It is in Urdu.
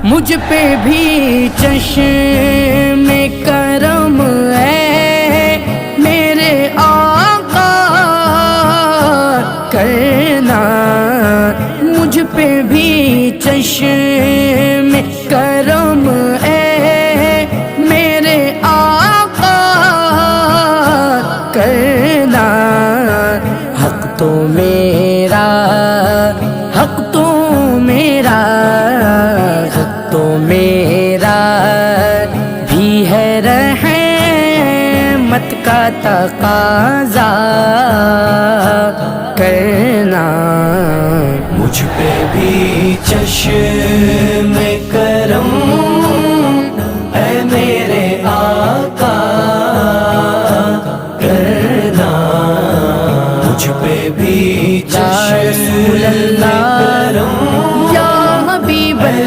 مجھ پہ بھی چشم کرم ہے میرے آقا کرنا، مجھ پہ بھی چشم کرم ہے میرے آقا کرنا، حق تو میرا، حق تو میرا، حق تو میرا بھی ہے رحمت کا تقاضا کرنا، مجھ پہ بھی چشم